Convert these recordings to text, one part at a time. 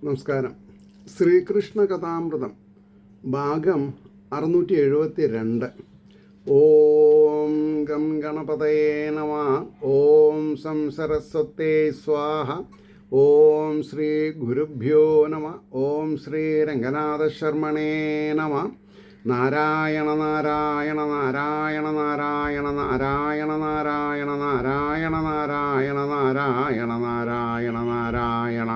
നമസ്കാരം. ശ്രീകൃഷ്ണ കഥാമൃതം ഭാഗം 672. ഓം ഗം ഗണപതയേ നമ. ഓം സം സരസ്വതേ സ്വാഹ. ഓം ശ്രീ ഗുരുഭ്യോ നമ. ഓം ശ്രീ രംഗനാഥശർമ്മണേ നമ. നാരായണ നാരായണ നാരായണ നാരായണ നാരായണ നാരായണ നാരായണ നാരായണ നാരായണ നാരായണ നാരായണ.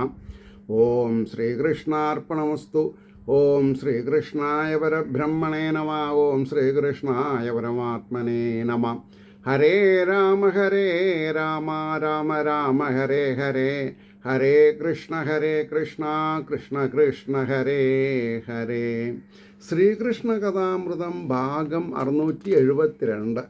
ഓം ശ്രീകൃഷ്ണാർപ്പണമസ്തു. ഓം ശ്രീകൃഷ്ണായ പരബ്രഹ്മണേ നമ. ഓം ശ്രീകൃഷ്ണായ പരമാത്മനേ നമ. ഹരേ രാമ രാമ രാമ ഹരേ ഹരേ. ഹരേ കൃഷ്ണ കൃഷ്ണ കൃഷ്ണ ഹരേ ഹരേ. ശ്രീകൃഷ്ണ കഥാമൃതം ഭാഗം 672.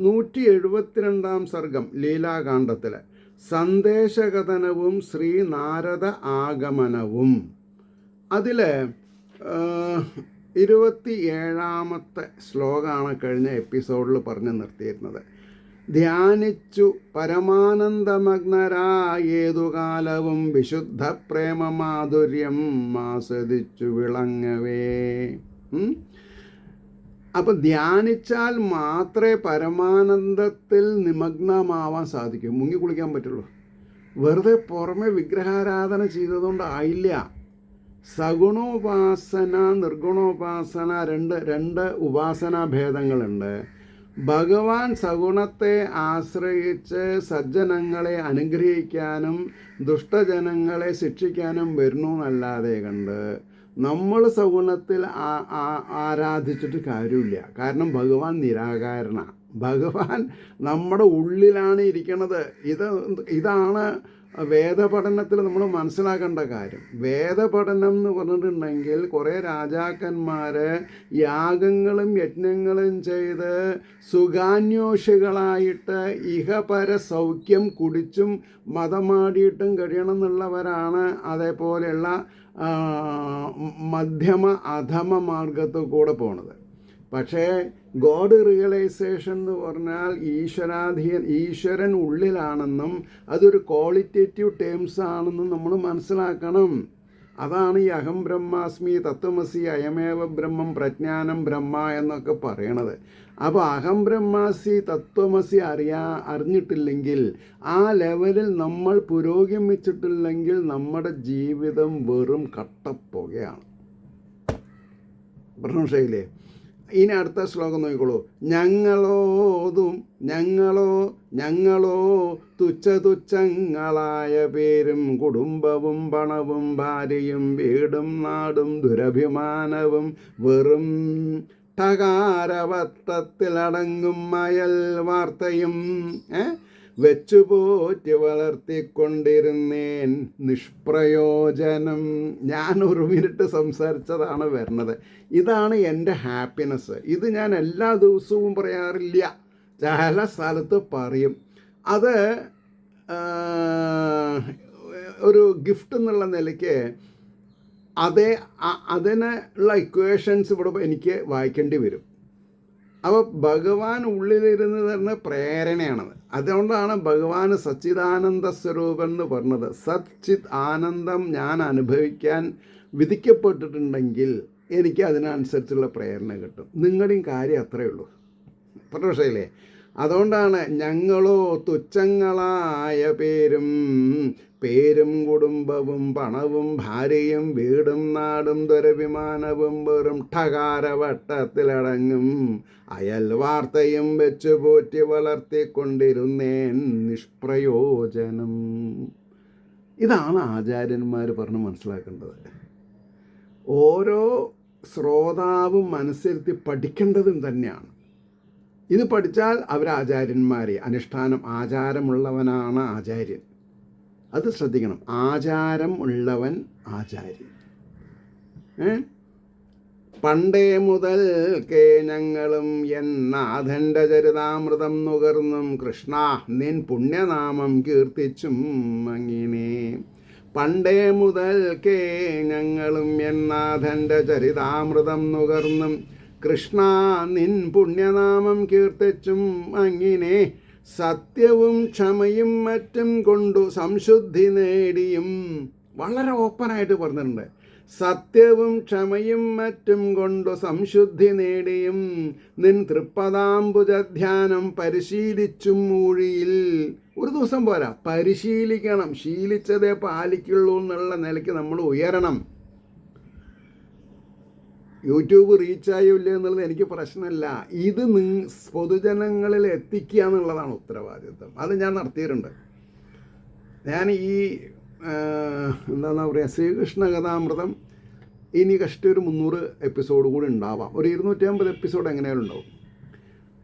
172 സർഗം ലീലാകാണ്ഡത്തിൽ സന്ദേശകഥനവും ശ്രീനാരദ ആഗമനവും. അതിൽ 27ാമത്തെ ശ്ലോകമാണ് കഴിഞ്ഞ എപ്പിസോഡിൽ പറഞ്ഞു നിർത്തിയിരുന്നത്. ധ്യാനിച്ചു പരമാനന്ദമഗ്നരായേതുകാലവും വിശുദ്ധ പ്രേമമാധുര്യം ആസ്വദിച്ചു വിളങ്ങവേ. അപ്പം ധ്യാനിച്ചാൽ മാത്രമേ പരമാനന്ദത്തിൽ നിമഗ്നമാവാൻ സാധിക്കൂ, മുങ്ങി കുളിക്കാൻ പറ്റുള്ളൂ. വെറുതെ പുറമെ വിഗ്രഹാരാധന ചെയ്തതുകൊണ്ടായില്ല. സഗുണോപാസന നിർഗുണോപാസന രണ്ട് ഉപാസനാ ഭേദങ്ങളുണ്ട്. ഭഗവാൻ സഗുണത്തെ ആശ്രയിച്ച് സജ്ജനങ്ങളെ അനുഗ്രഹിക്കാനും ദുഷ്ടജനങ്ങളെ ശിക്ഷിക്കാനും വരുന്നു എന്നല്ലാതെ കണ്ട് നമ്മൾ സഗുണത്തിൽ ആരാധിച്ചിട്ട് കാര്യമില്ല. കാരണം ഭഗവാൻ നിരാകാരനാണ്. ഭഗവാൻ നമ്മുടെ ഉള്ളിലാണ് ഇരിക്കുന്നത്. ഇതാണ് വേദപഠനത്തിൽ നമ്മൾ മനസ്സിലാക്കേണ്ട കാര്യം. വേദപഠനം എന്ന് പറഞ്ഞിട്ടുണ്ടെങ്കിൽ കുറേ രാജാക്കന്മാർ യാഗങ്ങളും യജ്ഞങ്ങളും ചെയ്ത് സുഖാന്വേഷികളായിട്ട് ഇഹപര സൗഖ്യം കുടിച്ചും മതമാടിയിട്ടും കഴിയണം എന്നുള്ളവരാണ്. അതേപോലെയുള്ള മധ്യമ അധമ മാർഗത്തിൽ കൂടെ പോണത്. പക്ഷേ ഗോഡ് റിയലൈസേഷൻ എന്ന് പറഞ്ഞാൽ ഈശ്വരൻ ഉള്ളിലാണെന്നും അതൊരു ക്വാളിറ്റേറ്റീവ് ടേംസ് ആണെന്നും നമ്മൾ മനസ്സിലാക്കണം. അതാണ് ഈ അഹം ബ്രഹ്മാസ്മി തത്വമസി അയമേവ ബ്രഹ്മം പ്രജ്ഞാനം ബ്രഹ്മ എന്നൊക്കെ പറയണത്. അപ്പോൾ അഹം ബ്രഹ്മാസി തത്വമസി അറിഞ്ഞിട്ടില്ലെങ്കിൽ, ആ ലെവലിൽ നമ്മൾ പുരോഗമിച്ചിട്ടില്ലെങ്കിൽ നമ്മുടെ ജീവിതം വെറും കട്ടപ്പുകയാണ്. പ്രശ്നമില്ലേ? ഇനി അടുത്ത ശ്ലോകം നോക്കിക്കോളൂ. ഞങ്ങളോ തുച്ഛങ്ങളായ പേരും കുടുംബവും പണവും ഭാര്യയും വീടും നാടും ദുരഭിമാനവും വെറും ഠകാരവത്തത്തിലടങ്ങും അയൽ വാർത്തയും വെച്ചുപോറ്റി വളർത്തിക്കൊണ്ടിരുന്നേൻ നിഷ്പ്രയോജനം. ഞാൻ 1 മിനിറ്റ് സംസാരിച്ചതാണ് വരുന്നത്. ഇതാണ് എൻ്റെ ഹാപ്പിനെസ്. ഇത് ഞാൻ എല്ലാ ദിവസവും പറയാറില്ല, ചില സ്ഥലത്ത് പറയും. അത് ഒരു ഗിഫ്റ്റ് എന്നുള്ള നിലയ്ക്ക് അതിനുള്ള ഇക്വേഷൻസ് ഇവിടെ എനിക്ക് വായിക്കേണ്ടി വരും. അപ്പോൾ ഭഗവാൻ ഉള്ളിലിരുന്ന് തരുന്ന പ്രേരണയാണത്. അതുകൊണ്ടാണ് ഭഗവാൻ സച്ചിദാനന്ദ സ്വരൂപൻ എന്ന് പറഞ്ഞത്. സച്ചിത് ആനന്ദം ഞാൻ അനുഭവിക്കാൻ വിധിക്കപ്പെട്ടിട്ടുണ്ടെങ്കിൽ എനിക്ക് അതിനനുസരിച്ചുള്ള പ്രേരണ കിട്ടും. നിങ്ങളുടെയും കാര്യം അത്രയേ ഉള്ളൂ. പക്ഷേ അതുകൊണ്ടാണ് ഞങ്ങളോ തുച്ഛങ്ങളായ പേരും കുടുംബവും പണവും ഭാര്യയും വീടും നാടും ദുരഭിമാനവും വെറും ഠകാരവട്ടത്തിലടങ്ങും അയൽ വാർത്തയും വെച്ചു പോറ്റി വളർത്തിക്കൊണ്ടിരുന്നേൻ നിഷ്പ്രയോജനം. ഇതാണ് ആചാര്യന്മാർ പറഞ്ഞ് മനസ്സിലാക്കേണ്ടത്. ഓരോ ശ്രോതാവും മനസ്സിരുത്തി പഠിക്കേണ്ടതും തന്നെയാണ്. ഇത് പഠിച്ചാൽ അവരാചാര്യന്മാരെ അനുഷ്ഠാനം ആചാരമുള്ളവനാണ് ആചാര്യൻ. അത് ശ്രദ്ധിക്കണം. ആചാരം ഉള്ളവൻ ആചാര്യൻ. പണ്ടേ മുതൽക്കേ ഞങ്ങളും എന്നാഥൻ്റെ ചരിതാമൃതം നുകർന്നും കൃഷ്ണ നിൻ പുണ്യനാമം കീർത്തിച്ചും അങ്ങിനെ. പണ്ടേ മുതൽക്കേ ഞങ്ങളും എന്നാഥൻ്റെ ചരിതാമൃതം നുകർന്നും കൃഷ്ണ നിൻ പുണ്യനാമം കീർത്തിച്ചും അങ്ങിനെ. സത്യവും ക്ഷമയും മറ്റും കൊണ്ടു സംശുദ്ധി നേടിയും വളരെ ഓപ്പണായിട്ട് പറഞ്ഞിട്ടുണ്ട്. സത്യവും ക്ഷമയും മറ്റും കൊണ്ടു സംശുദ്ധി നേടിയും നിൻ തൃപ്പദാംബുജധ്യാനം പരിശീലിച്ചും ഊഴിയിൽ. ഒരു ദിവസം പോരാ, പരിശീലിക്കണം. ശീലിച്ചതേ പാലിക്കുള്ളൂ എന്നുള്ള നിലയ്ക്ക് നമ്മൾ ഉയരണം. യൂട്യൂബ് റീച്ചായോ ഇല്ല എന്നുള്ളത് എനിക്ക് പ്രശ്നമല്ല. ഇത് പൊതുജനങ്ങളിൽ എത്തിക്കുക എന്നുള്ളതാണ് ഉത്തരവാദിത്വം. അത് ഞാൻ നടത്തിയിട്ടുണ്ട്. ഞാൻ ഈ എന്താണെന്നാ പറയുക, ശ്രീകൃഷ്ണ കഥാമൃതം ഇനി കഷ്ടി ഒരു 300 എപ്പിസോഡ് കൂടി ഉണ്ടാവാം. ഒരു 250 എപ്പിസോഡ് എങ്ങനെയാലും ഉണ്ടാവും.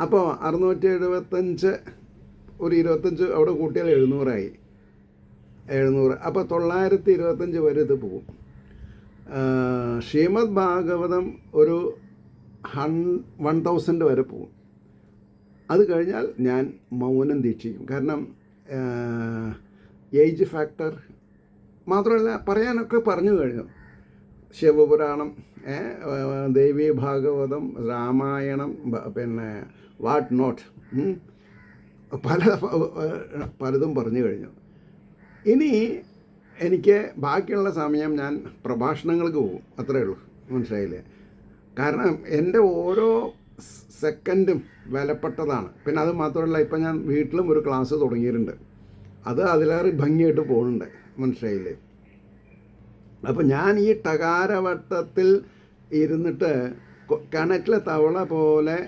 അപ്പോൾ 675 ഒരു 25 അവിടെ കൂട്ടിയാൽ 700 അപ്പോൾ 925 വരെ ഇത് പോകും. ശ്രീമദ് ഭാഗവതം ഒരു 1000 വരെ പോകും. അത് കഴിഞ്ഞാൽ ഞാൻ മൗനം ദീക്ഷിക്കും. കാരണം ഏജ് ഫാക്ടർ മാത്രമല്ല, പറയാനൊക്കെ പറഞ്ഞു കഴിഞ്ഞു. ശിവപുരാണം, ദേവീ ഭാഗവതം, രാമായണം, പിന്നെ വാട്ട് നോട്ട്, പലതും പറഞ്ഞു കഴിഞ്ഞു. ഇനി എനിക്ക് ബാക്കിയുള്ള സമയം ഞാൻ പ്രഭാഷണങ്ങൾക്ക് പോകും. അത്രയേ ഉള്ളൂ. മനസ്സിലായില്ലേ? കാരണം എൻ്റെ ഓരോ സെക്കൻഡും വിലപ്പെട്ടതാണ്. പിന്നെ അത് മാത്രമല്ല, ഇപ്പം ഞാൻ വീട്ടിലും ഒരു ക്ലാസ് തുടങ്ങിയിട്ടുണ്ട്. അത് അതിലേറെ ഭംഗിയായിട്ട് പോകുന്നുണ്ട്. മനസ്സിലായില്ലേ? അപ്പം ഞാൻ ഈ ടകാരവട്ടത്തിൽ ഇരുന്നിട്ട് കിണറ്റിലെ തവള പോലെ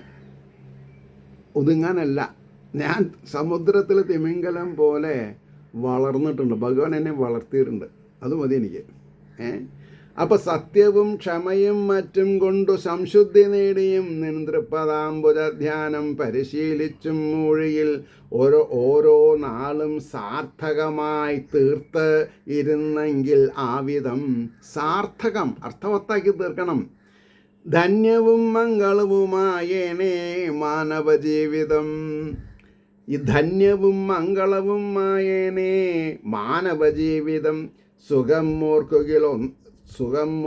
ഒതുങ്ങാനല്ല, ഞാൻ സമുദ്രത്തിൽ തിമിംഗലം പോലെ വളർന്നിട്ടുണ്ട്. ഭഗവാൻ എന്നെ വളർത്തിയിട്ടുണ്ട്. അത് മതി എനിക്ക്. അപ്പം സത്യവും ക്ഷമയും മറ്റും കൊണ്ടു സംശുദ്ധി നേടിയും നിന്ദ്രപദാംബുജധ്യാനം പരിശീലിച്ചും മൂഴിയിൽ ഓരോ നാളും സാർത്ഥകമായി തീർത്ത് ഇരുന്നെങ്കിൽ ആവിധം. സാർത്ഥകം അർത്ഥവത്താക്കി തീർക്കണം. ധന്യവും മംഗളവുമായേനേ മാനവജീവിതം. ഈ ധന്യവും മംഗളവുമായേനേ മാനവജീവിതം. സുഖം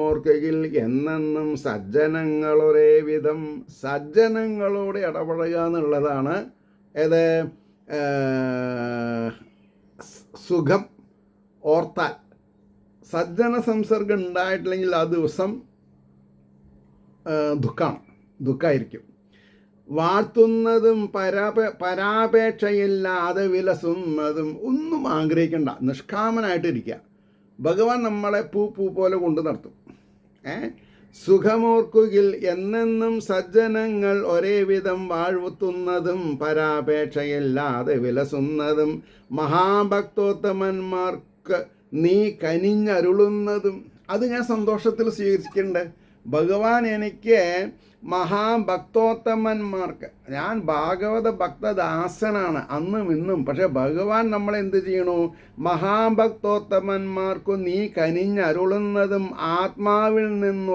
ഓർക്കുകിൽ എന്നെന്നും സജ്ജനങ്ങളൊരേ വിധം. സജ്ജനങ്ങളോട് ഇടപഴകുക എന്നുള്ളതാണ് ഏത് സുഖം ഓർത്താൽ. സജ്ജന സംസർഗം ഉണ്ടായിട്ടില്ലെങ്കിൽ ആ ദിവസം ദുഃഖമായിരിക്കും. വാഴ്ത്തുന്നതും പരാപേക്ഷയില്ലാതെ വിലസുന്നതും ഒന്നും ആഗ്രഹിക്കണ്ട, നിഷ്കാമനായിട്ടിരിക്കുക. ഭഗവാൻ നമ്മളെ പൂ പോലെ കൊണ്ടു നടത്തും. സുഖമോർക്കുകിൽ എന്നെന്നും സജ്ജനങ്ങൾ ഒരേ വിധം വാഴ്ത്തുന്നതും പരാപേക്ഷയില്ലാതെ വിലസുന്നതും മഹാഭക്തോത്തമന്മാർക്ക് നീ കനിഞ്ഞരുളുന്നതും. അത് ഞാൻ സന്തോഷത്തിൽ സ്വീകരിക്കണ്ടേ. ഭഗവാൻ എനിക്ക് മഹാഭക്തോത്തമന്മാർക്ക്, ഞാൻ ഭാഗവത ഭക്തദാസനാണ് അന്നും ഇന്നും. പക്ഷെ ഭഗവാൻ നമ്മളെന്ത് ചെയ്യണു? മഹാഭക്തോത്തമന്മാർക്കു നീ കനിഞ്ഞരുളുന്നതും ആത്മാവിൽ നിന്ന്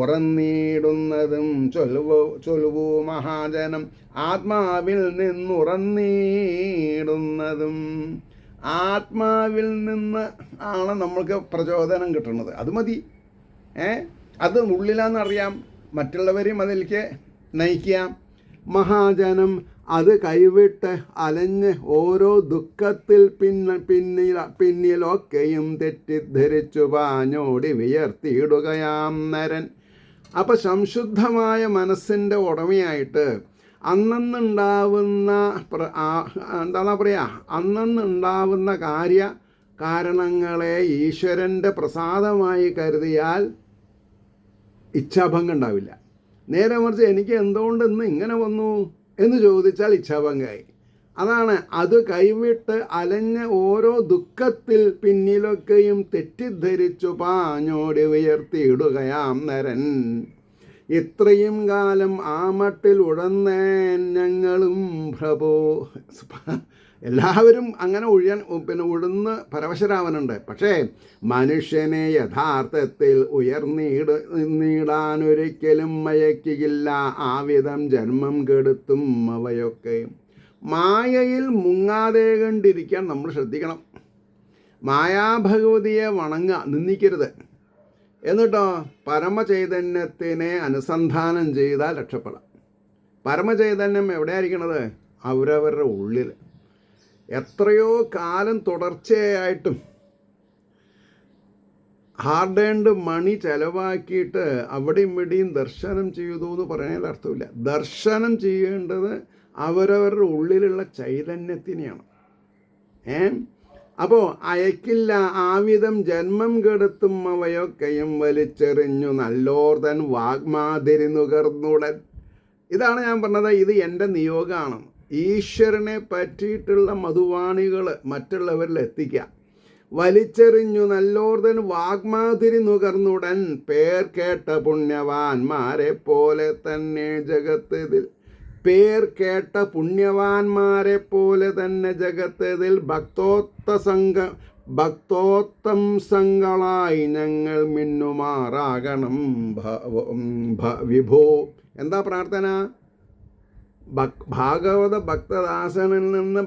ഉറന്നിടുന്നതും. ചൊല്ലുവോ മഹാജനം, ആത്മാവിൽ നിന്നുറന്നിടുന്നതും. ആത്മാവിൽ നിന്ന് ആണ് നമ്മൾക്ക് പ്രചോദനം കിട്ടുന്നത്. അത് മതി. അത് ഉള്ളിലാണെന്നറിയാം, മറ്റുള്ളവരെയും അതിലേക്ക് നയിക്കാം. മഹാജനം അത് കൈവിട്ട് അലഞ്ഞ് ഓരോ ദുഃഖത്തിൽ പിന്നിലൊക്കെയും തെറ്റിദ്ധരിച്ചു പാഞ്ഞോടി വിയർത്തിയിടുകയാം നരൻ. അപ്പം സംശുദ്ധമായ മനസ്സിൻ്റെ ഉടമയായിട്ട് അന്നുണ്ടാവുന്ന അന്നുണ്ടാവുന്ന കാരണങ്ങളെ ഈശ്വരൻ്റെ പ്രസാദമായി കരുതിയാൽ ഇച്ഛാഭംഗം ഉണ്ടാവില്ല. നേരെ മറിച്ച് എനിക്ക് എന്തുകൊണ്ട് ഇന്ന് ഇങ്ങനെ വന്നു എന്ന് ചോദിച്ചാൽ ഇച്ഛാഭംഗമായി. അതാണ് അത് കൈവിട്ട് അലഞ്ഞ ഓരോ ദുഃഖത്തിൽ പിന്നിലൊക്കെയും തെറ്റിദ്ധരിച്ചു പാഞ്ഞോടി ഉയർത്തിയിടുകയാം നരൻ. ഇത്രയും കാലം ആ മട്ടിൽ ഉഴന്നേൻ ഞങ്ങളും പ്രഭോ. എല്ലാവരും അങ്ങനെ ഉഴന്ന് പരവശരാവനുണ്ട്. പക്ഷേ മനുഷ്യനെ യഥാർത്ഥത്തിൽ ഉയർന്നിടാനൊരിക്കലും മയക്കില്ല. ആവിധം ജന്മം കെടുത്തും അവയൊക്കെയും. മായയിൽ മുങ്ങാതെ കണ്ടിരിക്കാൻ നമ്മൾ ശ്രദ്ധിക്കണം. മായാഭഗവതിയെ നിന്ദിക്കരുത്. എന്നിട്ടോ പരമചൈതന്യത്തിനെ അനുസന്ധാനം ചെയ്താൽ രക്ഷപ്പെടാം. പരമചൈതന്യം എവിടെയായിരിക്കണത്? അവരവരുടെ ഉള്ളിൽ. എത്രയോ കാലം തുടർച്ചയായിട്ടും ഹാർഡ് ഏൺഡ് മണി ചെലവാക്കിയിട്ട് അവിടെയും ഇവിടെയും ദർശനം ചെയ്തു എന്ന് പറയുന്നതിൽ അർത്ഥമില്ല. ദർശനം ചെയ്യേണ്ടത് അവരവരുടെ ഉള്ളിലുള്ള ചൈതന്യത്തിനെയാണ്. അപ്പോൾ അയക്കില്ല ആവിധം ജന്മം കെടുത്തും അവയൊക്കെയും വലിച്ചെറിഞ്ഞു നല്ലോർതൻ വാഗ്മാതിരി നുകർന്നുടൻ. ഇതാണ് ഞാൻ പറഞ്ഞത്, ഇത് എൻ്റെ നിയോഗമാണ്. ഈശ്വരനെ പറ്റിയിട്ടുള്ള മധുവാണികൾ മറ്റുള്ളവരിൽ എത്തിക്കുക. വലിച്ചെറിഞ്ഞു നല്ലോർതൻ വാഗ്മാതിരി നുകർന്നുടൻ പേർ കേട്ട പുണ്യവാന്മാരെ പോലെ തന്നെ ജഗത്തിൽ. പേർ കേട്ട പുണ്യവാന്മാരെ പോലെ തന്നെ ജഗത്തിൽ ഭക്തോത്തംസങ്ങളായി ഞങ്ങൾ മിന്നുമാറാകണം വിഭോ. എന്താ പ്രാർത്ഥന? ഭാഗവത ഭക്തദാസനിൽ നിന്ന്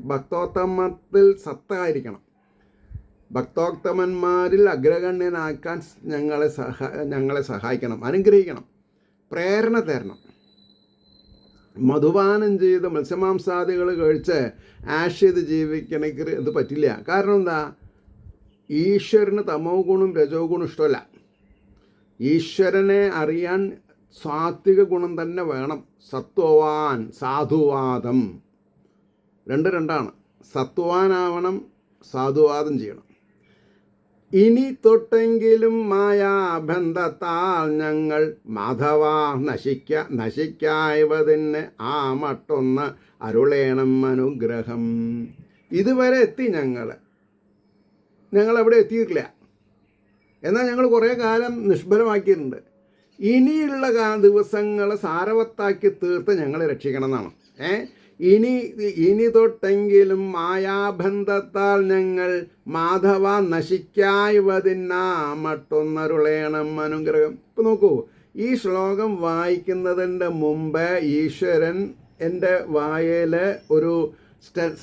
ഭക്തോത്തമത്തിൽ സത്തായിരിക്കണം. ഭക്തോത്തമന്മാരിൽ അഗ്രഗണ്യനാക്കാൻ ഞങ്ങളെ സഹായിക്കണം, അനുഗ്രഹിക്കണം, പ്രേരണ തരണം. മധുപാനം ചെയ്ത് മത്സ്യമാംസാദികൾ കഴിച്ച് ആഷ് ചെയ്ത് ജീവിക്കണമെങ്കിൽ ഇത് പറ്റില്ല. കാരണം എന്താ? ഈശ്വരന് തമോ ഗുണം രജോ ഗുണം ഇഷ്ടമല്ല. ഈശ്വരനെ അറിയാൻ സാത്വിക ഗുണം തന്നെ വേണം. സത്വവാൻ സാധുവാദം രണ്ടാണ്. സത്വാനാവണം, സാധുവാദം ചെയ്യണം. ഇനി തൊട്ടെങ്കിലും മായാബന്ധത്താൽ ഞങ്ങൾ മാധവ നശിക്കായവതിന് ആ മട്ടൊന്ന് അരുളേണം അനുഗ്രഹം. ഇതുവരെ എത്തി ഞങ്ങളെവിടെ എത്തിയിട്ടില്ല. എന്നാൽ ഞങ്ങൾ കുറേ കാലം നിഷ്ഫലമാക്കിയിട്ടുണ്ട്. ഇനിയുള്ള ദിവസങ്ങൾ സാരവത്താക്കി തീർത്ത് ഞങ്ങളെ രക്ഷിക്കണം എന്നാണ്. ഇനി തൊട്ടെങ്കിലും മായാബന്ധത്താൽ ഞങ്ങൾ മാധവ നശിക്കായവതിനാ മട്ടൊന്നരുളേണം അനുഗ്രഹം. ഇപ്പം നോക്കൂ, ഈ ശ്ലോകം വായിക്കുന്നതിൻ്റെ മുമ്പ് ഈശ്വരൻ എൻ്റെ വായയിൽ ഒരു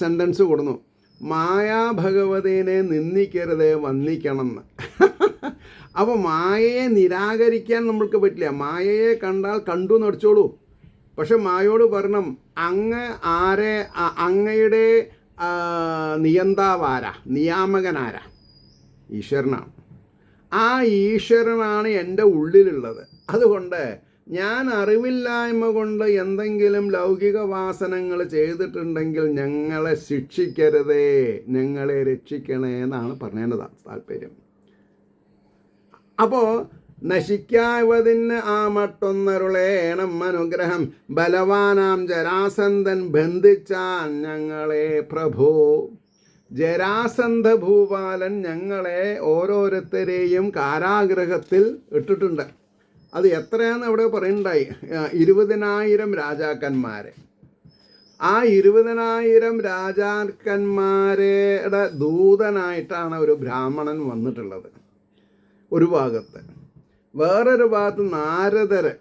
സെൻറ്റൻസ് കൊടുന്നു, മായാഭഗവതിനെ നിന്ദിക്കരുതേ വന്ദിക്കണമെന്ന്. അപ്പോൾ മായയെ നിരാകരിക്കാൻ നമ്മൾക്ക് പറ്റില്ല. മായയെ കണ്ടാൽ കണ്ടു നടിച്ചോളൂ. പക്ഷെ മായോട് പറയണം, അങ്ങയുടെ നിയന്താവാരാ, നിയാമകനാരാ? ഈശ്വരനാണ്. ആ ഈശ്വരനാണ് എൻ്റെ ഉള്ളിലുള്ളത്. അതുകൊണ്ട് ഞാൻ അറിവില്ലായ്മ കൊണ്ട് എന്തെങ്കിലും ലൗകിക വാസനങ്ങൾ ചെയ്തിട്ടുണ്ടെങ്കിൽ ഞങ്ങളെ ശിക്ഷിക്കരുതേ, ഞങ്ങളെ രക്ഷിക്കണേ എന്നാണ് പറഞ്ഞത് താല്പര്യം. അപ്പോൾ നശിക്കാവതിന് ആ മട്ടൊന്നരുളേണം അനുഗ്രഹം. ബലവാനാം ജരാസന്ധൻ ബന്ധിച്ചാൻ ഞങ്ങളെ പ്രഭോ. ജരാസന്ധ ഭൂപാലൻ ഞങ്ങളെ ഓരോരുത്തരെയും കാരാഗ്രഹത്തിൽ ഇട്ടിട്ടുണ്ട്. അത് എത്രയാണെന്ന് അവിടെ പറയുന്നുണ്ടായി. 20,000 രാജാക്കന്മാരെ. ആ 20,000 രാജാക്കന്മാരുടെ ദൂതനായിട്ടാണ് ഒരു ബ്രാഹ്മണൻ വന്നിട്ടുള്ളത് ഒരു ഭാഗത്ത്. വേറൊരു ഭാഗത്ത് നാരദര്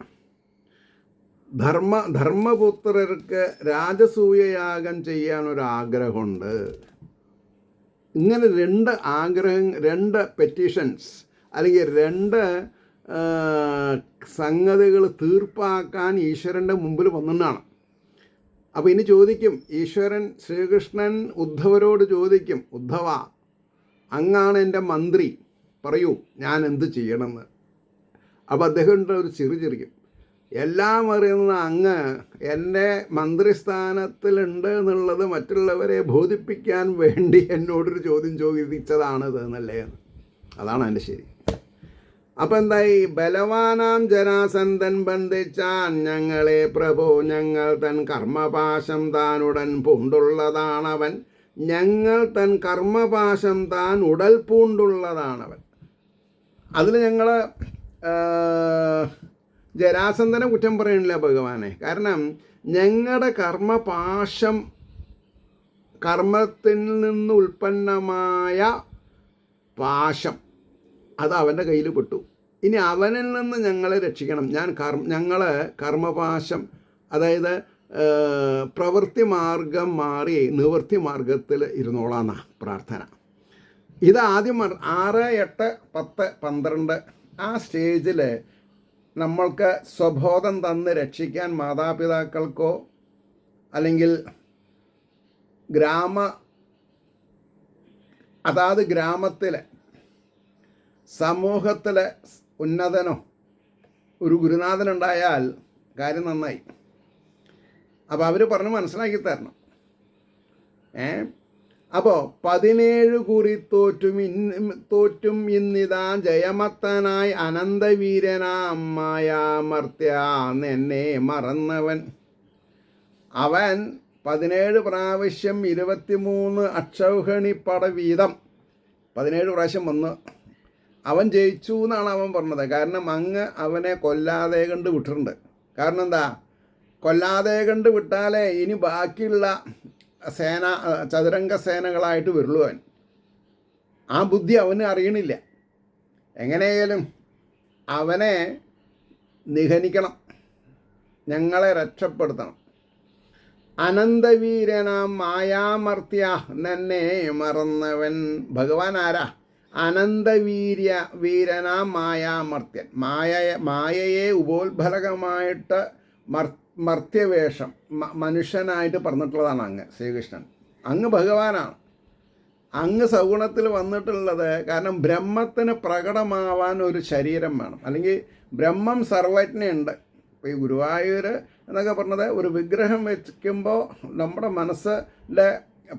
ധർമ്മപുത്രർക്ക് രാജസൂയയാഗം ചെയ്യാനൊരാഗ്രഹമുണ്ട്. ഇങ്ങനെ 2 ആഗ്രഹം, 2 പെറ്റീഷൻസ് അല്ലെങ്കിൽ 2 സംഗതികൾ തീർപ്പാക്കാൻ ഈശ്വരൻ്റെ മുമ്പിൽ വന്നെന്നാണ്. അപ്പോൾ ഇനി ചോദിക്കും, ഈശ്വരൻ ശ്രീകൃഷ്ണൻ ഉദ്ധവരോട് ചോദിക്കും, ഉദ്ധവ അങ്ങാണ് എൻ്റെ മന്ത്രി, പറയൂ ഞാൻ എന്ത് ചെയ്യണമെന്ന്. അപ്പോൾ അദ്ദേഹം ഒരു ചിരിക്കും, എല്ലാം അറിയുന്ന അങ്ങ് എൻ്റെ മന്ത്രിസ്ഥാനത്തിലുണ്ട് എന്നുള്ളത് മറ്റുള്ളവരെ ബോധിപ്പിക്കാൻ വേണ്ടി എന്നോടൊരു ചോദ്യം ചോദിച്ചതാണിത് എന്നല്ലേ. അതാണ് എൻ്റെ ശരി. അപ്പം എന്തായി? ബലവാനാം ജരാസന്ധൻ ബന്ധിച്ചാൻ ഞങ്ങളെ പ്രഭോ. ഞങ്ങൾ തൻ കർമ്മപാശം താനുടൻ പൂണ്ടുള്ളതാണവൻ. ഞങ്ങൾ തൻ കർമ്മപാശം താൻ ഉടൽ പൂണ്ടുള്ളതാണവൻ. അതിൽ ഞങ്ങൾ ജരാസന്ധനെ കുറ്റം പറയണില്ല ഭഗവാനെ. കാരണം ഞങ്ങളുടെ കർമ്മപാശം, കർമ്മത്തിൽ നിന്ന് ഉൽപ്പന്നമായ പാശം, അത് അവൻ്റെ കയ്യിൽ പെട്ടു. ഇനി അവനിൽ നിന്ന് ഞങ്ങളെ രക്ഷിക്കണം. ഞങ്ങൾ കർമ്മപാശം, അതായത് പ്രവൃത്തി മാർഗം മാറി നിവൃത്തി മാർഗത്തിൽ ഇരുന്നോളാന്ന പ്രാർത്ഥന. ഇത് ആദ്യം 6, 8, 10, 12 ആ സ്റ്റേജിൽ നമ്മൾക്ക് സ്വബോധം തന്ന് രക്ഷിക്കാൻ മാതാപിതാക്കൾക്കോ അല്ലെങ്കിൽ അതാത് ഗ്രാമത്തിലെ സമൂഹത്തിലെ ഉന്നതനോ ഒരു ഗുരുനാഥനുണ്ടായാൽ കാര്യം നന്നായി. അപ്പോൾ അവർ പറഞ്ഞ് മനസ്സിലാക്കി തരണം. അപ്പോൾ 17 കുറി തോറ്റും ഇന്നിതാ ജയമത്തനായി അനന്തവീരനാമായാമർത്യ എന്നെ മറന്നവൻ. അവൻ 17 പ്രാവശ്യം 23 അക്ഷൗഹിണിപ്പട വീതം 17 പ്രാവശ്യം വന്ന് അവൻ ജയിച്ചു എന്നാണ് അവൻ പറഞ്ഞത്. കാരണം അങ്ങ് അവനെ കൊല്ലാതെ കണ്ട് വിട്ടിട്ടുണ്ട്. കാരണം എന്താ, കൊല്ലാതെ കണ്ട് വിട്ടാലേ ഇനി ബാക്കിയുള്ള ചതുരംഗ സേനകളായിട്ട് വരുള്ളൂ. ആ ബുദ്ധി അവന് അറിയണില്ല. എങ്ങനെയായാലും അവനെ നിഹനിക്കണം, ഞങ്ങളെ രക്ഷപ്പെടുത്തണം. അനന്തവീരനാം മായാമർത്യ എന്നെ മറന്നവൻ. ഭഗവാൻ ആരാ? വീരനാം മായാമർത്യൻ. മായയെ ഉപോത്ഫലകമായിട്ട് മർത്യവേഷം മനുഷ്യനായിട്ട് പറഞ്ഞിട്ടുള്ളതാണ് അങ്ങ് ശ്രീകൃഷ്ണൻ. അങ്ങ് ഭഗവാനാണ്. അങ്ങ് സഗുണത്തിൽ വന്നിട്ടുള്ളത്. കാരണം ബ്രഹ്മത്തിന് പ്രകടമാവാൻ ഒരു ശരീരം വേണം, അല്ലെങ്കിൽ ബ്രഹ്മം സർവജ്ഞയുണ്ട്. ഇപ്പോൾ ഈ ഗുരുവായൂർ എന്നൊക്കെ പറഞ്ഞത് ഒരു വിഗ്രഹം വയ്ക്കുമ്പോൾ നമ്മുടെ മനസ്സിലെ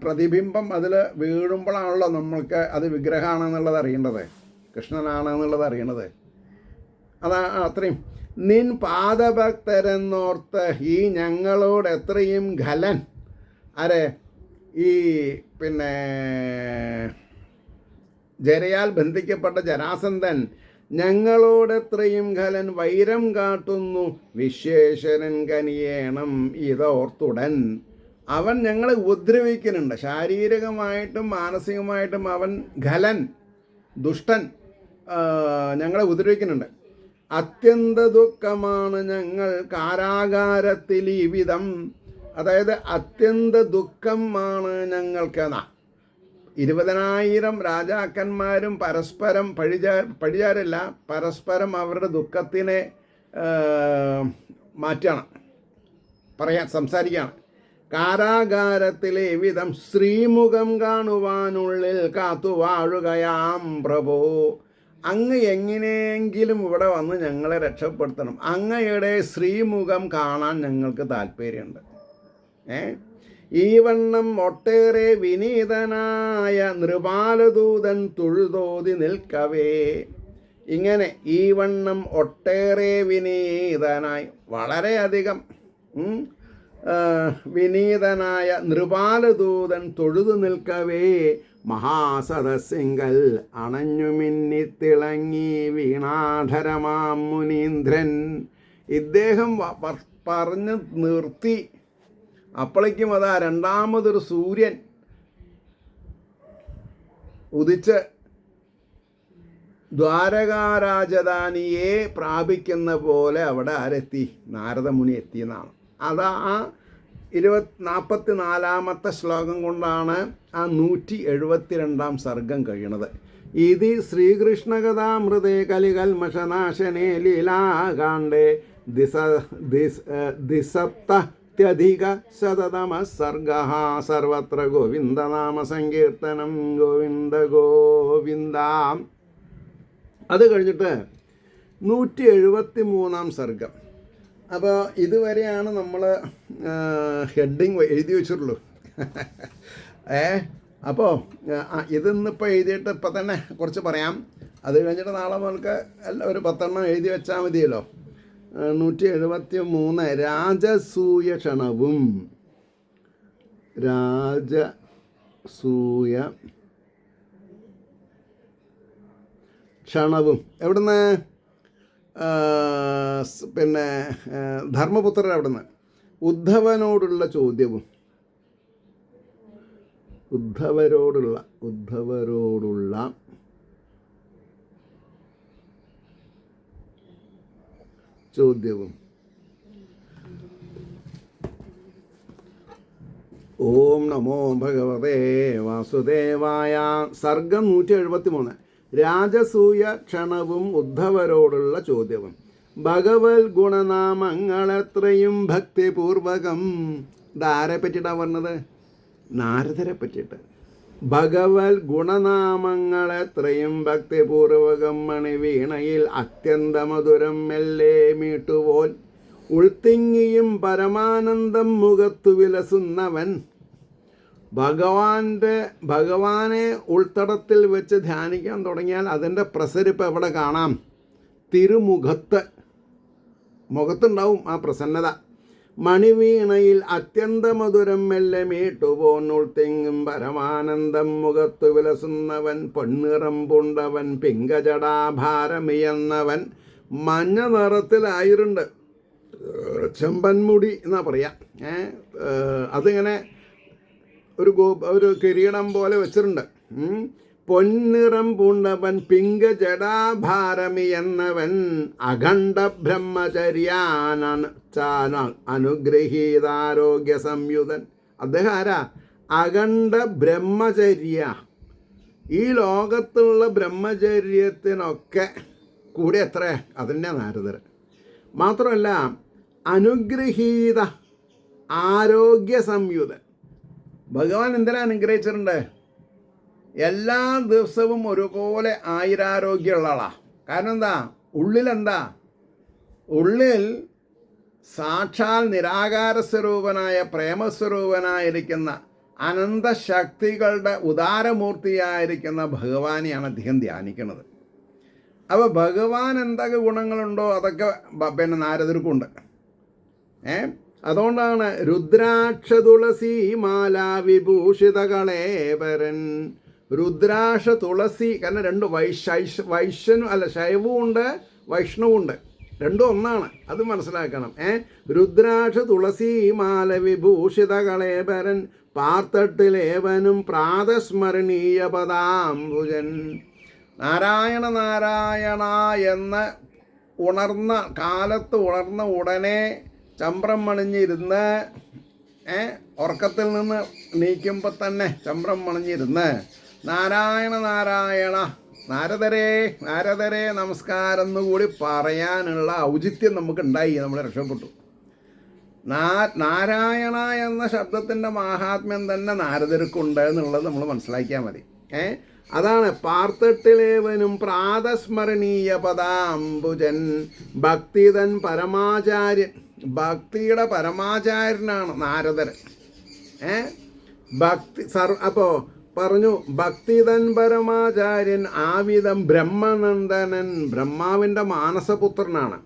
പ്രതിബിംബം അതിൽ വീഴുമ്പോഴാണല്ലോ നമ്മൾക്ക് അത് വിഗ്രഹമാണെന്നുള്ളത് അറിയേണ്ടത്, കൃഷ്ണനാണെന്നുള്ളത് അറിയണത്. അതാ അത്രയും. നിൻ പാദഭക്തരെന്നോർത്ത് ഈ ഞങ്ങളോട് എത്രയും ഖലൻ. ആരെ? ഈ ജരയാൽ ബന്ധിക്കപ്പെട്ട ജരാസന്ധൻ ഞങ്ങളോടെത്രയും ഖലൻ വൈരം കാട്ടുന്നു. വിശ്വേശ്വരൻ കനിയേണം ഇതോർത്തുടൻ. അവൻ ഞങ്ങളെ ഉപദ്രവിക്കുന്നുണ്ട്, ശാരീരികമായിട്ടും മാനസികമായിട്ടും. അവൻ ഖലൻ, ദുഷ്ടൻ, ഞങ്ങളെ ഉപദ്രവിക്കുന്നുണ്ട്. അത്യന്ത ദുഃഖമാണ് ഞങ്ങൾ കാരാകാരത്തിൽ ഈ വിധം. അതായത് അത്യന്ത ദുഃഖമാണ് ഞങ്ങൾക്കെന്നാ. 20,000 രാജാക്കന്മാരും പരസ്പരം പഴിചാരല്ല, പരസ്പരം അവരുടെ ദുഃഖത്തിനെ മാറ്റണം, സംസാരിക്കുകയാണ്. കാരാകാരത്തിലെ വിധം ശ്രീമുഖം കാണുവാനുള്ളിൽ കാത്തുവാഴുകയാം പ്രഭോ. അങ്ങ് എങ്ങനെയെങ്കിലും ഇവിടെ വന്ന് ഞങ്ങളെ രക്ഷപ്പെടുത്തണം. അങ്ങയുടെ ശ്രീമുഖം കാണാൻ ഞങ്ങൾക്ക് താല്പര്യമുണ്ട്. ഈ വണ്ണം ഒട്ടേറെ വിനീതനായ നൃപാലദൂതൻ തൊഴുതോതി നിൽക്കവേ. ഇങ്ങനെ ഈ വണ്ണം ഒട്ടേറെ വിനീതനായി, വളരെയധികം വിനീതനായ നൃപാലദൂതൻ തൊഴുതു നിൽക്കവേ മഹാസദസ്സിങ്കൽ അണഞ്ഞുമിന്നിത്തിളങ്ങി വീണാധരമാം മുനീന്ദ്രൻ. ഇദ്ദേഹം പറഞ്ഞു നിർത്തി. അപ്പോഴേക്കും അതാ രണ്ടാമതൊരു സൂര്യൻ ഉദിച്ച് ദ്വാരകാരാജധാനിയെ പ്രാപിക്കുന്ന പോലെ അവിടെ ആരെത്തി? നാരദമുനി എത്തിയെന്നാണ്. അതാ ആ 44-ാമത്തെ ശ്ലോകം കൊണ്ടാണ് ആ 172-ാം സർഗം കഴിയണത്. ഇത് ശ്രീകൃഷ്ണകഥാമൃതേ കലികൽമഷനാശനേ ലീലാകാണ്ഡേ ദിസപ്തത്യധിക ശതതമ സർഗ സർവത്ര ഗോവിന്ദനാമ സങ്കീർത്തനം ഗോവിന്ദ ഗോവിന്ദ. അത് കഴിഞ്ഞിട്ട് 173-ാം സർഗം. അപ്പോൾ ഇതുവരെയാണ് നമ്മൾ ഹെഡിങ് എഴുതി വെച്ചിട്ടുള്ളൂ. അപ്പോൾ ഇതിന്നിപ്പോൾ എഴുതിയിട്ട് ഇപ്പം തന്നെ കുറച്ച് പറയാം. അത് കഴിഞ്ഞിട്ട് നാളെ നമുക്ക് ഒരു 10 എഴുതി വെച്ചാൽ മതിയല്ലോ. 173 രാജസൂയ ക്ഷണവും. രാജസൂയ ക്ഷണവും എവിടുന്ന്? ധർമ്മപുത്രർ അവിടുന്ന്. ഉദ്ധവനോടുള്ള ചോദ്യവും. ഉദ്ധവരോടുള്ള ചോദ്യവും. ഓം നമോ ഭഗവതേ വാസുദേവായ. സർഗം 173 രാജസൂയ ക്ഷണവും ഉദ്ധവരോടുള്ള ചോദ്യവും. ഭഗവത് ഗുണനാമങ്ങളെത്രയും ഭക്തിപൂർവകം. ഇതാരെ പറ്റിയിട്ടാണ് പറഞ്ഞത്? നാരദരെ പറ്റിയിട്ട്. ഭഗവത് ഗുണനാമങ്ങളെത്രയും ഭക്തിപൂർവകം മണിവീണയിൽ അത്യന്തമധുരം മെല്ലെ മീട്ടുപോൽ ഉൾത്തിങ്ങിയും പരമാനന്ദം മുഖത്തു വിലസുന്നവൻ. ഭഗവാനെ ഉൾത്തടത്തിൽ വെച്ച് ധ്യാനിക്കാൻ തുടങ്ങിയാൽ അതിൻ്റെ പ്രസരിപ്പ് എവിടെ കാണാം? മുഖത്തുണ്ടാവും ആ പ്രസന്നത. മണിവീണയിൽ അത്യന്തമധുരം മെല്ലെ മീട്ടുപോൻ ഉൾത്തിങ്ങും പരമാനന്ദം മുഖത്തു വിലസുന്നവൻ. പൊന്നിറം പൂണ്ടവൻ പിങ്കജടാഭാരമിയെന്നവൻ. മഞ്ഞ നിറത്തിലായിട്ടുണ്ട്, ചെമ്പൻമുടി എന്നാ പറയാ. അതിങ്ങനെ ഒരു കിരീടം പോലെ വെച്ചിട്ടുണ്ട്. പൊന്നിറം പൂണ്ടവൻ പിങ്കജടാഭാരമി എന്നവൻ. അഖണ്ഡ ബ്രഹ്മചര്യാന അനുഗ്രഹീതാരോഗ്യ സംയുതൻ. അദ്ദേഹം ആരാ? അഖണ്ഡ ബ്രഹ്മചര്യ. ഈ ലോകത്തുള്ള ബ്രഹ്മചര്യത്തിനൊക്കെ കൂടെ എത്ര? അതിൻ്റെ നാരദർ. മാത്രമല്ല അനുഗ്രഹീത ആരോഗ്യ സംയുതൻ. ഭഗവാൻ എന്തിനാ അനുഗ്രഹിച്ചിട്ടുണ്ട്? എല്ലാ ദിവസവും ഒരുപോലെ ആയുരാരോഗ്യമുള്ള ആളാണ്. കാരണം എന്താ? ഉള്ളിൽ സാക്ഷാൽ നിരാകാര സ്വരൂപനായ പ്രേമസ്വരൂപനായിരിക്കുന്ന അനന്തശക്തികളുടെ ഉദാരമൂർത്തിയായിരിക്കുന്ന ഭഗവാനെയാണ് അദ്ദേഹം ധ്യാനിക്കുന്നത്. അപ്പോൾ ഭഗവാൻ എന്തൊക്കെ ഗുണങ്ങളുണ്ടോ അതൊക്കെ നാരദർക്കുണ്ട്. അതുകൊണ്ടാണ് രുദ്രാക്ഷ തുളസി മാല വിഭൂഷിത കളേവരൻ. രുദ്രാക്ഷ തുളസി, കാരണം രണ്ട് ശൈവവും ഉണ്ട് വൈഷ്ണവും ഉണ്ട്, രണ്ടും ഒന്നാണ്, അത് മനസ്സിലാക്കണം. രുദ്രാക്ഷ തുളസി മാല വിഭൂഷിത കളേബരൻ പാർത്തട്ടിലേവനും പ്രാതസ്മരണീയ പദാംബുജൻ. നാരായണ നാരായണ എന്ന് ഉണർന്ന ഉടനെ ചമ്പ്രം മണിഞ്ഞിരുന്ന്, ഉറക്കത്തിൽ നിന്ന് നീക്കുമ്പോൾ തന്നെ ചമ്പ്രം മണിഞ്ഞിരുന്ന് നാരായണ നാരായണ നാരദരെ നമസ്കാരം എന്നുകൂടി പറയാനുള്ള ഔചിത്യം നമുക്കുണ്ടായി, നമ്മൾ രക്ഷപ്പെട്ടു. നാരായണ എന്ന ശബ്ദത്തിൻ്റെ മാഹാത്മ്യം തന്നെ നാരദർക്കുണ്ട് എന്നുള്ളത് നമ്മൾ മനസ്സിലാക്കിയാൽ മതി. അതാണ് പാർത്തട്ടിലേവനും പ്രാതസ്മരണീയ പദാംബുജൻ. ഭക്തിതൻ പരമാചാര്യൻ, ഭക്തിയുടെ പരമാചാര്യനാണ് നാരദർ. അപ്പോൾ പറഞ്ഞു ഭക്തിതൻ പരമാചാര്യൻ ആവിധം ബ്രഹ്മനന്ദനൻ, ബ്രഹ്മാവിൻ്റെ മാനസപുത്രനാണ്.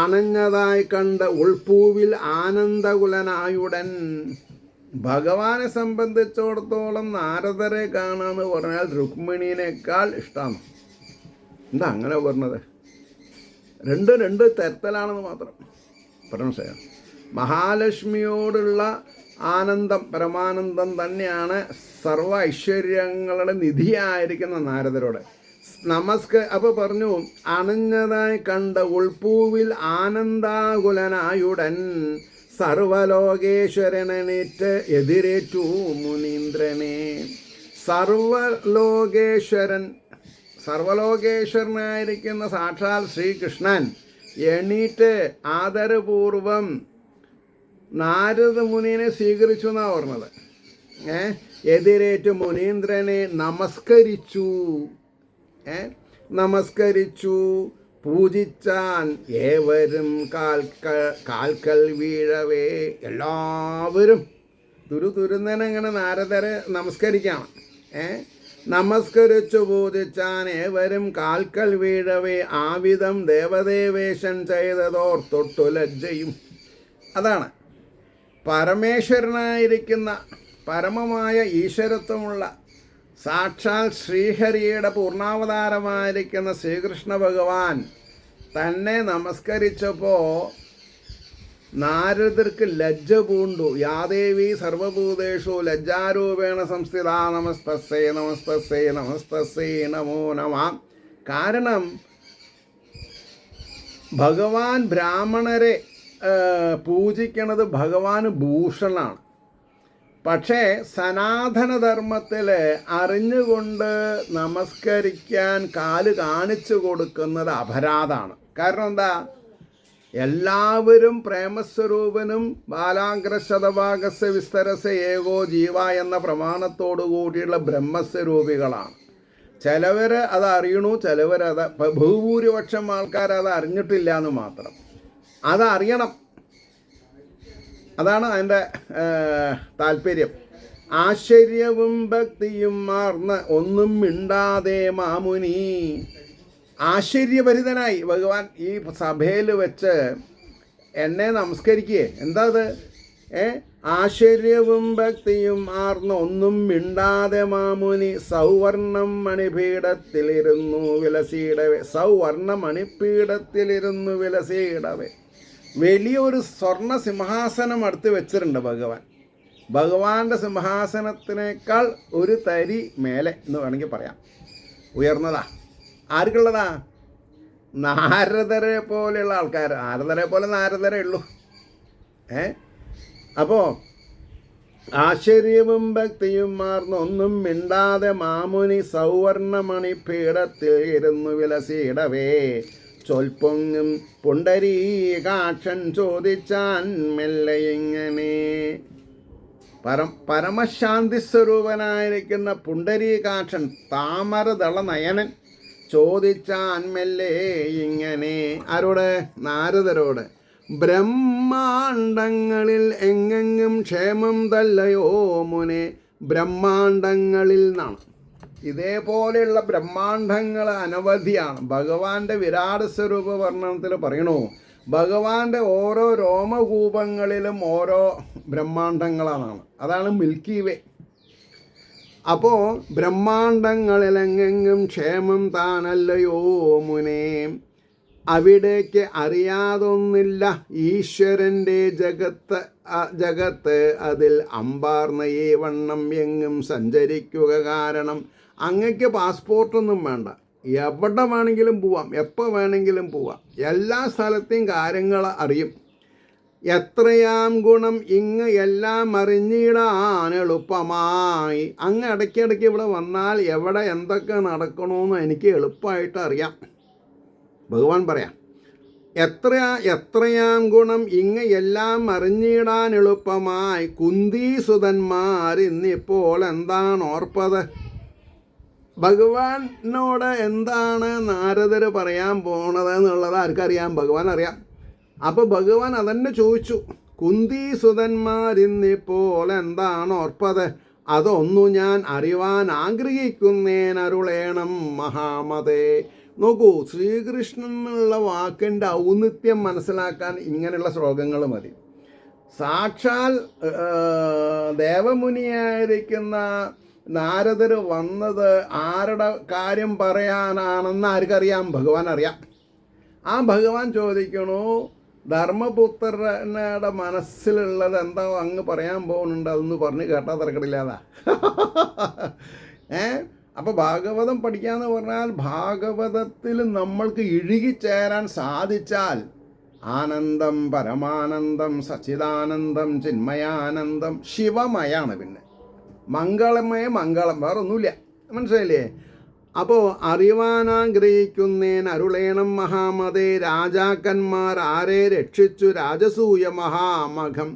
അണഞ്ഞതായി കണ്ട് ഉൾപ്പൂവിൽ ആനന്ദകുലനായുടൻ. ഭഗവാനെ സംബന്ധിച്ചിടത്തോളം നാരദരെ കാണാന്ന് പറഞ്ഞാൽ രുക്മിണീനേക്കാൾ ഇഷ്ടമാണ്. എന്താ അങ്ങനെ പറഞ്ഞത്? രണ്ട് തരത്തിലാണെന്ന് മാത്രം മനസ്സിലായോ? മഹാലക്ഷ്മിയോടുള്ള ആനന്ദം, പരമാനന്ദം തന്നെയാണ് സർവ ഐശ്വര്യങ്ങളുടെ നിധിയായിരിക്കുന്ന നാരദരോട്. അപ്പോൾ പറഞ്ഞു അണഞ്ഞതായി കണ്ട ഉൾപ്പൂവിൽ ആനന്ദാകുലനായുടൻ സർവലോകേശ്വരനെണീറ്റ് എതിരേറ്റു മുനീന്ദ്രനെ. സർവലോകേശ്വരനായിരിക്കുന്ന സാക്ഷാൽ ശ്രീകൃഷ്ണൻ എണീറ്റ് ആദരപൂർവം നാരദ മുനിയെ സ്വീകരിച്ചു എന്നാണ് പറഞ്ഞത്. എതിരേറ്റു മുനീന്ദ്രനെ നമസ്കരിച്ചു പൂജിച്ചാൻ. ഏവരും കാൽക്കൽ വീഴവേ. എല്ലാവരും തുരുന്നങ്ങനെ നാരദരെ നമസ്കരിക്കണം. നമസ്കരിച്ചു പൂജിച്ചാൻ ഏവരും കാൽക്കൽ വീഴവേ. ആവിധം ദേവദേവേശൻ ചെയ്തതോർ തൊട്ടു ലജ്ജയും. അതാണ് പരമേശ്വരനായിരിക്കുന്ന പരമമായ ഈശ്വരത്വമുള്ള സാക്ഷാൽ ശ്രീഹരിയുടെ പൂർണ്ണാവതാരമായിരിക്കുന്ന ശ്രീകൃഷ്ണ ഭഗവാൻ തന്നെ നമസ്കരിച്ചപ്പോൾ നാരദർക്ക് ലജ്ജ പൂണ്ടു. യാദേവി സർവഭൂതേഷു ലജ്ജാരൂപേണ സംസ്ഥിത നമസ്തസ്സേ നമസ്തസ്സേ നമസ്തസ്സേ നമോ നമഃ. കാരണം ഭഗവാൻ ബ്രാഹ്മണരെ പൂജിക്കുന്നത് ഭഗവാന് ഭൂഷണാണ്. പക്ഷേ സനാതനധർമ്മത്തിൽ അറിഞ്ഞുകൊണ്ട് നമസ്കരിക്കാൻ കാല് കാണിച്ചു കൊടുക്കുന്നത് അപരാധമാണ്. കാരണം എന്താ? എല്ലാവരും പ്രേമസ്വരൂപനും ബാലാഗ്രശതഭാഗസ് വിസ്തരസ ഏകോ ജീവ എന്ന പ്രമാണത്തോടു കൂടിയുള്ള ബ്രഹ്മസ്വരൂപികളാണ്. ചിലവർ അത് അറിയണു, ചിലവരത് ബഹുഭൂരിപക്ഷം ആൾക്കാർ അത് അറിഞ്ഞിട്ടില്ല എന്ന് മാത്രം. അതറിയണം, അതാണ് അതിൻ്റെ താല്പര്യം. ആശ്ചര്യവും ഭക്തിയും മാർന്ന് ഒന്നും മിണ്ടാതെ മാമുനി. ആശ്ചര്യഭരിതനായി ഭഗവാൻ ഈ സഭയിൽ വെച്ച് എന്നെ നമസ്കരിക്കേ. എന്താ അത്? ആശ്ചര്യവും ഭക്തിയും ആർന്ന് ഒന്നും മിണ്ടാതെ മാമുനി സൗവർണം മണിപീഠത്തിലിരുന്നു വിലസിയിടവേ. സൗവർണ മണിപീഠത്തിലിരുന്നു വിലസിയിടവേ. വലിയൊരു സ്വർണ്ണ സിംഹാസനം അടുത്ത് വെച്ചിട്ടുണ്ട് ഭഗവാൻ. ഭഗവാന്റെ സിംഹാസനത്തിനേക്കാൾ ഒരു തരി മേലെ എന്ന് വേണമെങ്കിൽ പറയാം, ഉയർന്നതാ. ആർക്കുള്ളതാ? നാരദരെ പോലെയുള്ള ആൾക്കാർ. നാരദരെ പോലെ നാരദരേ ഉള്ളൂ. അപ്പോൾ ആശ്ചര്യവും ഭക്തിയും മാർന്ന് ഒന്നും മിണ്ടാതെ മാമുനി സൗവർണമണി പീഠത്തിൽ ഇരുന്നു വിലസിയിടവേ. ചൊൽപ്പൊങ്ങും പുണ്ടരീകാക്ഷൻ ചോദിച്ചാൻ മെല്ലെ ഇങ്ങനെ. പരമശാന്തി സ്വരൂപനായിരിക്കുന്ന പുണ്ടരീകാക്ഷൻ താമരദള നയനൻ ചോദിച്ചാൻ മെല്ലെ ഇങ്ങനെ. ആരോട്? നാരദരോട്. ബ്രഹ്മാണ്ടങ്ങളിൽ എങ്ങെങ്ങും ക്ഷേമം തല്ലയോ മുനെ. ബ്രഹ്മാണ്ടങ്ങളിൽ നിന്നാണ്. ഇതേപോലെയുള്ള ബ്രഹ്മാണ്ടങ്ങൾ അനവധിയാണ്. ഭഗവാന്റെ വിരാട് സ്വരൂപ വർണ്ണനത്തിൽ പറയണു, ഭഗവാന്റെ ഓരോ രോമകൂപങ്ങളിലും ഓരോ ബ്രഹ്മാണ്ടങ്ങളാണ്. അതാണ് മിൽക്കി വേ. അപ്പോൾ ബ്രഹ്മാണ്ടങ്ങളിലെങ്ങെങ്ങും ക്ഷേമം താനല്ലയോ മുനെ. അവിടേക്ക് അറിയാതൊന്നില്ല ഈശ്വരൻ്റെ ജഗത്ത് അതിൽ അമ്പാർന്ന ഈ വണ്ണം എങ്ങും സഞ്ചരിക്കുക. കാരണം അങ്ങക്ക് പാസ്പോർട്ടൊന്നും വേണ്ട, എവിടെ വേണമെങ്കിലും പോവാം, എപ്പോൾ വേണമെങ്കിലും പോവാം, എല്ലാ സ്ഥലത്തെയും കാര്യങ്ങൾ അറിയും. എത്രയാം ഗുണം ഇങ്ങ് എല്ലാം അറിഞ്ഞിടാൻ എളുപ്പമായി. അങ്ങ് ഇടയ്ക്കിടയ്ക്ക് ഇവിടെ വന്നാൽ എവിടെ എന്തൊക്കെ നടക്കണമെന്ന് എനിക്ക് എളുപ്പമായിട്ട് അറിയാം. ഭഗവാൻ പറയാം, എത്രയാം ഗുണം ഇങ്ങ് എല്ലാം അറിഞ്ഞിടാൻ എളുപ്പമായി. കുന്തീസുതന്മാർ ഇന്നിപ്പോൾ എന്താണ് ഓർപ്പത്? ഭഗവാനോട് എന്താണ് നാരദർ പറയാൻ പോണത് എന്നുള്ളത് ആർക്കറിയാം? ഭഗവാൻ അറിയാം. അപ്പോൾ ഭഗവാൻ അതന്നെ ചോദിച്ചു. കുന്തീസുതന്മാരിന്നിപ്പോൾ എന്താണ് ഓർപ്പത്? അതൊന്നു ഞാൻ അറിവാൻ ആഗ്രഹിക്കുന്നേൻ അരുളേണം മഹാമതേ. നോക്കൂ, ശ്രീകൃഷ്ണൻ എന്നുള്ള വാക്കിൻ്റെ ഔന്നിത്യം മനസ്സിലാക്കാൻ ഇങ്ങനെയുള്ള ശ്ലോകങ്ങൾ മതി. സാക്ഷാൽ ദേവമുനിയായിരിക്കുന്ന നാരദർ വന്നത് ആരുടെ കാര്യം പറയാനാണെന്ന് ആർക്കറിയാം? ഭഗവാൻ അറിയാം. ആ ഭഗവാൻ ചോദിക്കണു, ധർമ്മപുത്രരുടെ മനസ്സിലുള്ളത് എന്താ അങ്ങ് പറയാൻ പോകുന്നുണ്ട്, അതൊന്ന് പറഞ്ഞ് കേട്ടാൽ തിരക്കടില്ലാതാ. അപ്പോൾ ഭാഗവതം പഠിക്കാന്ന് പറഞ്ഞാൽ ഭാഗവതത്തിൽ നമ്മൾക്ക് ഇഴുകിച്ചേരാൻ സാധിച്ചാൽ ആനന്ദം, പരമാനന്ദം, സച്ചിദാനന്ദം, ചിന്മയാനന്ദം, ശിവമയാണ്. പിന്നെ മംഗളമയ മംഗളം, വേറെ ഒന്നുമില്ല. മനസ്സിലായില്ലേ? അപ്പോൾ അറിവാനാഗ്രഹിക്കുന്നേൻ അരുളേണം മഹാമതേ. രാജാക്കന്മാർ ആരെ രക്ഷിച്ചു രാജസൂയ മഹാമഖം.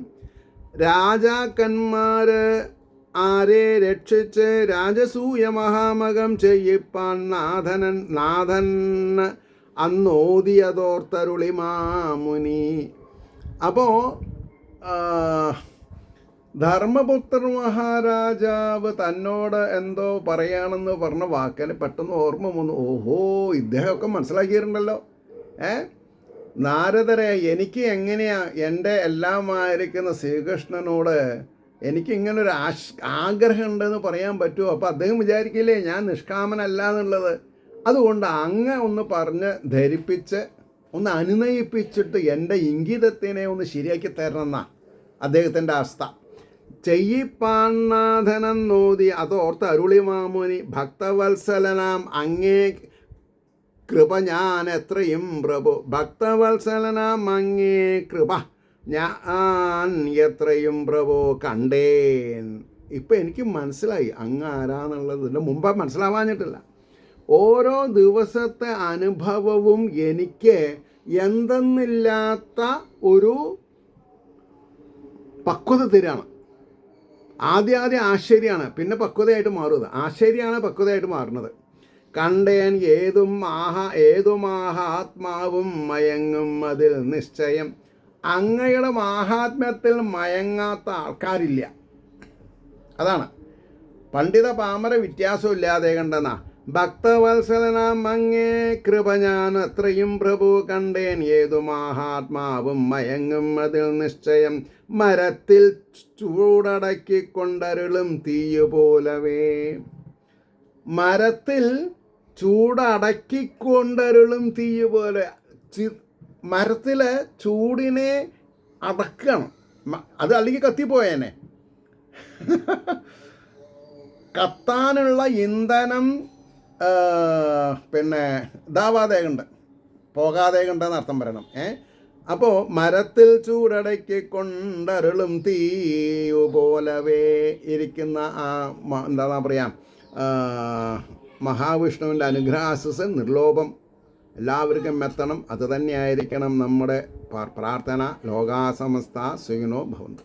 രാജാക്കന്മാർ ആരെ രക്ഷിച്ച് രാജസൂയ മഹാമകം ചെയ്യിപ്പാൻ നാഥൻ അന്നോദിയതോർത്തരുളി മാമുനി. അപ്പോൾ ധർമ്മപുത്ര മഹാരാജാവ് തന്നോട് എന്തോ പറയാണെന്ന് പറഞ്ഞ വാക്കിന് പെട്ടെന്ന് ഓർമ്മ വന്നു. ഓഹോ, ഇദ്ദേഹമൊക്കെ മനസ്സിലാക്കിയിട്ടുണ്ടല്ലോ. നാരദരെ, എനിക്ക് എങ്ങനെയാ എൻ്റെ എല്ലാമായിരിക്കുന്ന ശ്രീകൃഷ്ണനോട് എനിക്കിങ്ങനൊരു ആഗ്രഹം ഉണ്ടെന്ന് പറയാൻ പറ്റുമോ? അപ്പോൾ അദ്ദേഹം വിചാരിക്കില്ലേ ഞാൻ നിഷ്കാമനല്ല എന്നുള്ളത്. അതുകൊണ്ട് അങ്ങ് ഒന്ന് പറഞ്ഞ് ധരിപ്പിച്ച് ഒന്ന് അനുനയിപ്പിച്ചിട്ട് എൻ്റെ ഇംഗിതത്തിനെ ഒന്ന് ശരിയാക്കി തരണമെന്നാ അദ്ദേഹത്തിൻ്റെ അവസ്ഥ. ചെയ്യിപ്പാനാഥനെന്നോതി അതോർത്ത് അരുളി മാമുനി. ഭക്തവത്സലനാം അങ്ങേ കൃപ ഞാൻ എത്രയും പ്രഭു. ഭക്തവത്സലനാം അങ്ങേ കൃപ ഞാൻ എത്രയും പ്രഭു കണ്ടേൻ. ഇപ്പം എനിക്ക് മനസ്സിലായി അങ്ങ് ആരാന്നുള്ളത്. ഇതിന് മുമ്പ് മനസ്സിലാവാഞ്ഞിട്ടില്ല. ഓരോ ദിവസത്തെ അനുഭവവും എനിക്ക് എന്തെന്നില്ലാത്ത ഒരു പക്വത തരാണ്. ആദ്യം ആശ്ചര്യമാണ്, പിന്നെ പക്വതയായിട്ട് മാറുന്നത്. ആശ്ചര്യമാണ് പക്വതയായിട്ട് മാറുന്നത്. കണ്ടേൻ ഏതുമാഹാത്മാവും മയങ്ങും അതിൽ നിശ്ചയം. അങ്ങയുടെ മാഹാത്മ്യത്തിൽ മയങ്ങാത്ത ആൾക്കാരില്ല. അതാണ് പണ്ഡിത പാമര വ്യത്യാസമില്ലാതെ കണ്ടെന്നാ. ഭക്തവത്സലനാം അങ്ങേ കൃപ ഞാൻ അത്രയും പ്രഭു കണ്ടേൻ. ഏതു മഹാത്മാവും മയങ്ങും അതിൽ നിശ്ചയം. മരത്തിൽ ചൂടടക്കിക്കൊണ്ടരുളും തീയുപോലവേ. മരത്തിൽ ചൂടടക്കിക്കൊണ്ടരുളും തീയുപോലെ. മരത്തിലെ ചൂടിനെ അടക്കണം. അത് അല്ലെങ്കിൽ കത്തിപ്പോയേനെ. കത്താനുള്ള ഇന്ധനം പിന്നെ ഇതാവാതെ കണ്ട് പോകാതെ കണ്ടെന്ന് അർത്ഥം പറയണം. അപ്പോൾ മരത്തിൽ ചൂടടക്കിക്കൊണ്ടരുളും തീയുപോലവേ ഇരിക്കുന്ന എന്താ പറയുക, മഹാവിഷ്ണുവിൻ്റെ അനുഗ്രഹാശിസ് നിർലോഭം എല്ലാവർക്കും എത്തണം. അത് തന്നെയായിരിക്കണം നമ്മുടെ പ്രാർത്ഥന. ലോകാ സമസ്ത സുഖിനോ ഭവന്തു.